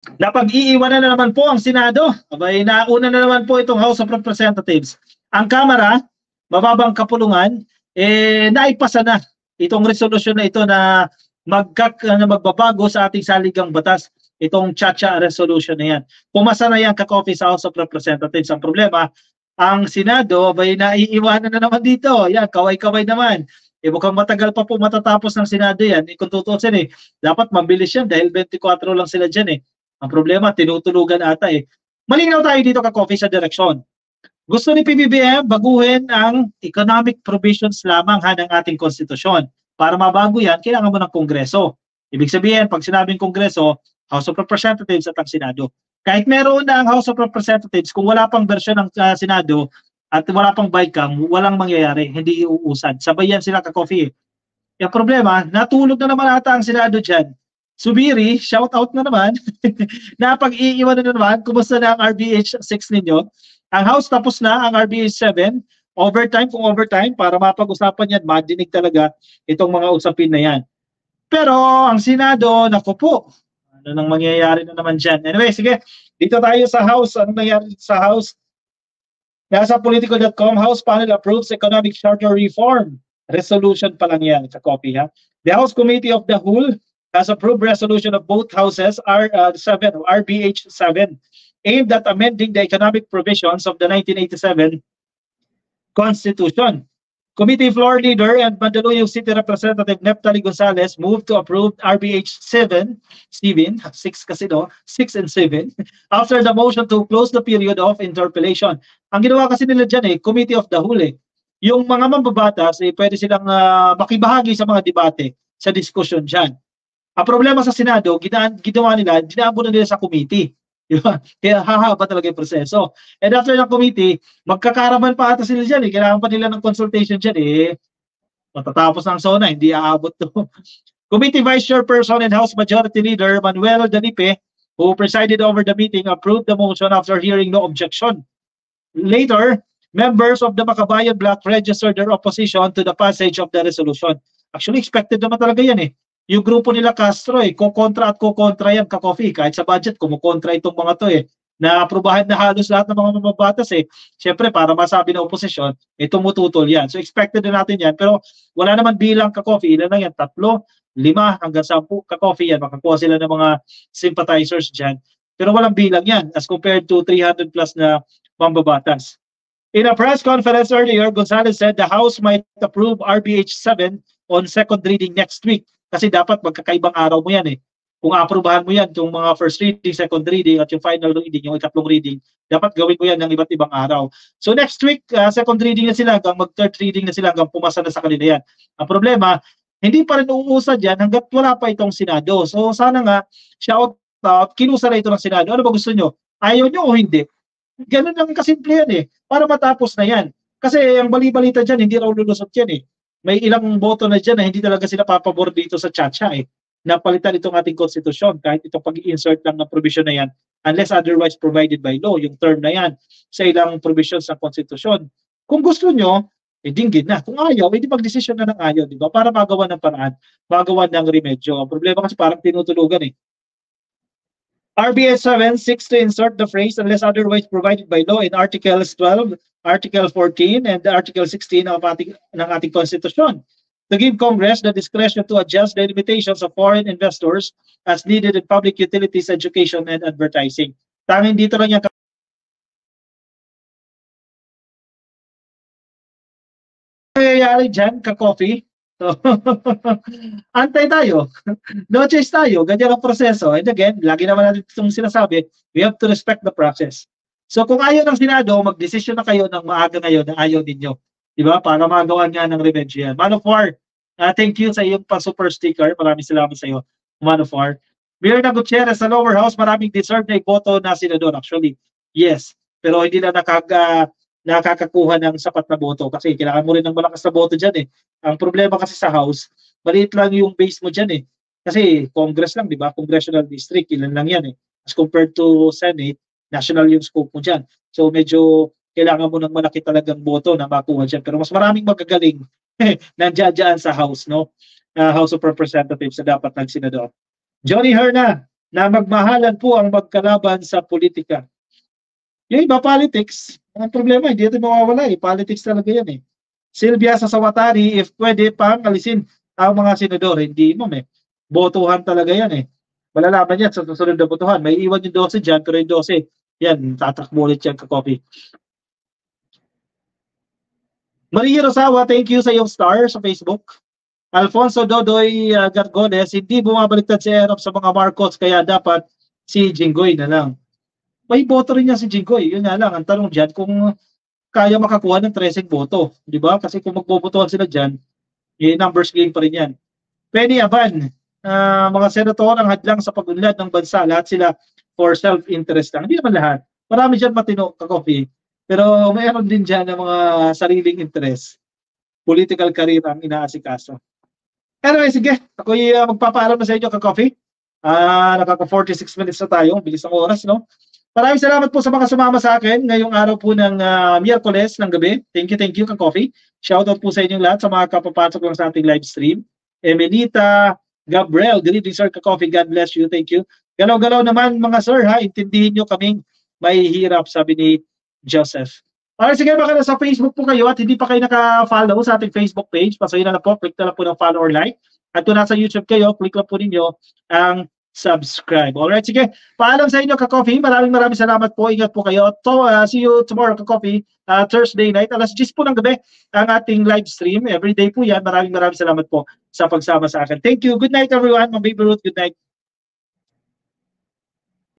Napag-iiwanan na naman po ang Senado. Abay, nauna na naman po itong House of Representatives. Ang Kamara, mababang kapulungan, naipasa na itong resolusyon na ito na magbabago sa ating saligang batas. Itong Chacha resolution na yan. Pumasa na yan ka-coffee sa House of Representatives. Ang problema, ang Senado, abay, naiiwanan na naman dito. Yan, kaway-kaway naman. Mukhang matagal pa po matatapos ng Senado yan. Kung tutusin dapat mabilis yan dahil 24 lang sila dyan Ang problema, tinutulugan ata Malinaw tayo dito ka-coffee sa direksyon. Gusto ni PBBM baguhin ang economic provisions lamang ng ating konstitusyon. Para mabago yan, kailangan mo ng Kongreso. Ibig sabihin, pag sinabing Kongreso, House of Representatives at ang Senado. Kahit meron na ang House of Representatives, kung wala pang bersyon ng Senado at wala pang BICAM, walang mangyayari, hindi iuusad. Sabay yan sila ka-coffee. Yung problema, natulog na naman ata ang Senado dyan. Subiri, shout out na naman. Napag-iiwan na naman. Kumusta na ang RBH 6 ninyo? Ang House tapos na, ang RBH 7. Overtime kung overtime para mapag-usapan yan. Madinig talaga itong mga usapin na yan. Pero ang Senado, naku po. Ano nang mangyayari na naman dyan? Anyway, sige. Dito tayo sa House. Anong nangyayari sa House? Nasa political.com, House panel approves economic charter reform. Resolution pa lang yan. Ka-copy ha. The House Committee of the Whole has approved resolution of both houses RBH 7 aimed at amending the economic provisions of the 1987 Constitution. Committee Floor Leader and Mandaluyong City Representative Neptali Gonzales moved to approve RBH 7, 6 kasi 6 and 7, after the motion to close the period of interpellation. Ang ginawa kasi nila dyan Committee of the Whole Yung mga mambabatas pwede silang makibahagi sa mga debate, sa diskusyon dyan. Ang problema sa Senado, ginawa nila, dinaabo na nila sa committee. Diba? Kaya hahaba talaga yung proseso. And after ng committee, magkakaraman pa ata sila dyan Kailangan pa nila ng consultation dyan matatapos ng SONA, hindi aabot to. Committee Vice Chairperson and House Majority Leader Manuel Danipe, who presided over the meeting, approved the motion after hearing no objection. Later, members of the Makabayan Bloc registered their opposition to the passage of the resolution. Actually, expected naman talaga yan Yung grupo nila Castro kukontra at kukontra yan ka-coffee. Kahit sa budget, kumukontra itong mga to Na-aprobahan na halos lahat ng mga mamabatas Siyempre, para masabi ng oposisyon, tumututol yan. So, expected na natin yan. Pero wala naman bilang ka-coffee. Ilan lang yan? 3, 5, hanggang 10 ka-coffee yan. Makakuha sila ng mga sympathizers dyan. Pero walang bilang yan as compared to 300 plus na mambabatas. In a press conference earlier, Gonzales said the House might approve RBH 7 on second reading next week. Kasi dapat magkakaibang araw mo yan Kung aprubahan mo yan, yung mga first reading, second reading, at yung final reading, yung ikatlong reading, dapat gawin mo yan ng iba't ibang araw. So next week, second reading na sila, hanggang mag-third reading na sila, hanggang pumasa na sa kanila yan. Ang problema, hindi pa rin uusad yan hanggat wala pa itong Senado. So sana nga, shout out, kinusa na ito ng Senado. Ano ba gusto nyo? Ayaw nyo o hindi? Ganun lang kasimple yan para matapos na yan. Kasi ang bali-balita dyan, hindi raw lulusot yan May ilang boto na dyan na hindi talaga sila papabor dito sa Chacha Napalitan itong ating konstitusyon kahit itong pag-i-insert lang ng provision na yan unless otherwise provided by law, yung term na yan sa ilang provisions ng konstitusyon. Kung gusto nyo, dinggin na. Kung ayaw, hindi mag-desisyon na ng ayaw, di ba? Para magawa ng paraan, magawa ng remedyo. Ang problema kasi parang tinutulugan RBS 7 seeks to insert the phrase unless otherwise provided by law in Articles 12, Article 14, and Article 16 ng ating Constitution to give Congress the discretion to adjust the limitations of foreign investors as needed in public utilities, education, and advertising. Tanging dito lang yan nangyayari dyan, ka-coffee. So, antay tayo. No choice tayo. Ganyan ang proseso. And again, lagi naman natin itong sinasabi, we have to respect the process. So kung ayaw ng Senado, mag-desisyon na kayo ng maaga ngayon na ayaw ninyo. Diba? Para magawa nga ng revenge yan. Man of War, thank you sa iyong pa-super sticker. Maraming salamat sa iyo, Man of War. Mirna Gutierrez sa lower house, maraming deserved na iboto na senador. Actually, yes. Pero hindi na nakakakuha ng sapat na boto kasi kailangan mo rin ng malakas na boto dyan Ang problema kasi sa house, maliit lang yung base mo dyan Kasi Congress lang, di ba? Congressional district, ilan lang yan As compared to Senate, national yung scope mo dyan. So medyo kailangan mo ng malaki talagang boto na makuha dyan. Pero mas maraming magagaling nandiyan sa House, no? House of Representatives na dapat ng Senador. Johnny Herna, na magmahalan po ang magkalaban sa politika. Yung iba, politics. Ang problema, hindi natin mawawala eh. Politics talaga yan eh. Silvia sa Sawatari, if pwede pang alisin ang mga senador, hindi mo eh. Botohan talaga yan eh. Malalaman yan sa susunod na botohan. May iwan yung 12 dyan, pero yung 12, yan, tatakbo ulit yan ka-copy. Maria Rosawa, thank you sa iyong star sa Facebook. Alfonso Dodoy Gargones, hindi bumabaliktad si Erap sa mga Marcos, kaya dapat si Jinggoy na lang. May boto rin niya si Jinggoy. Yun nga lang, ang tanong dyan kung kaya makakuha ng 13 boto. Di ba? Kasi kung magbobotohan sila dyan, numbers game pa rin yan. Penny Aban, mga senator ang hadlang sa pag-unlad ng bansa, lahat sila for self-interest lang. Hindi naman lahat. Marami dyan matino ka-coffee. Pero mayroon din dyan ng mga sariling interest. Political career ang inaasikaso. Anyway, sige. Ako'y magpapaalam na sa inyo ka-coffee. Nakaka-46 minutes na tayo. Bilis ang oras, no? Maraming salamat po sa mga sumama sa akin ngayong araw po ng Miyerkules ng gabi. Thank you, ka-coffee. Shoutout po sa inyong lahat sa mga kapapasok lang sa ating live stream. Emelita, Gabriel, good evening, sir, ka-coffee. God bless you. Thank you. Galaw-galaw naman, mga sir, ha? Intindihin nyo kaming may hirap, sabi ni Joseph. Okay, sige, baka nasa Facebook po kayo at hindi pa kayo naka-follow sa ating Facebook page, pasayin na lang po, click na lang po ng follow or like. At kung nasa YouTube kayo, click lang po ninyo ang subscribe. Alright, sige. Paalam sa inyo, ka-coffee. Maraming salamat po. Ingat po kayo. See you tomorrow, ka-coffee. Thursday night, alas 10 po ng gabi ang ating live stream. Every day po yan. Maraming salamat po sa pagsama sa akin. Thank you. Good night, everyone. Mga Baby Ruth, good night.